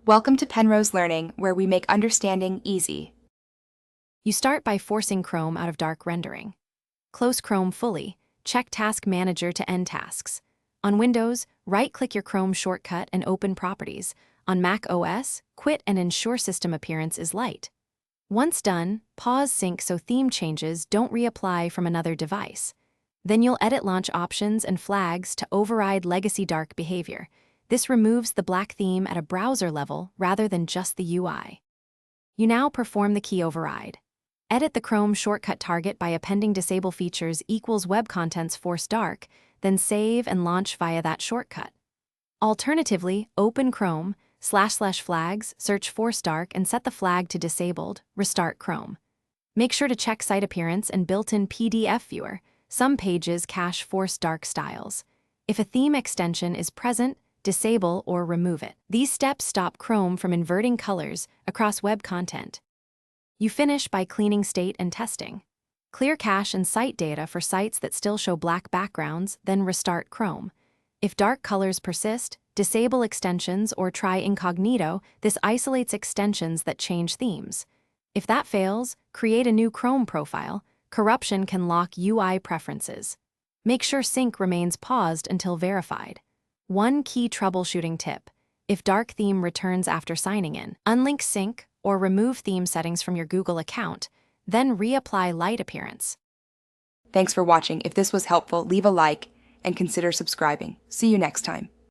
Welcome to Penrose Learning, where we make understanding easy. You start by forcing Chrome out of dark rendering. Close Chrome fully. Check Task Manager to end tasks. On Windows, right-click your Chrome shortcut and open Properties. On Mac OS, quit and ensure system appearance is light. Once done, pause sync so theme changes don't reapply from another device. Then you'll edit launch options and flags to override legacy dark behavior. This removes the black theme at a browser level rather than just the UI. You now perform the key override. Edit the Chrome shortcut target by appending disable features equals web contents force dark, then save and launch via that shortcut. Alternatively, open Chrome, //flags, search force dark and set the flag to disabled, restart Chrome. Make sure to check site appearance and built-in PDF viewer. Some pages cache force dark styles. If a theme extension is present, disable or remove it. These steps stop Chrome from inverting colors across web content. You finish by cleaning state and testing. Clear cache and site data for sites that still show black backgrounds, then restart Chrome. If dark colors persist, disable extensions or try incognito. This isolates extensions that change themes. If that fails, create a new Chrome profile. Corruption can lock UI preferences. Make sure sync remains paused until verified. One key troubleshooting tip: if dark theme returns after signing in, unlink sync or remove theme settings from your Google account, then reapply light appearance. Thanks for watching. If this was helpful, leave a like and consider subscribing. See you next time.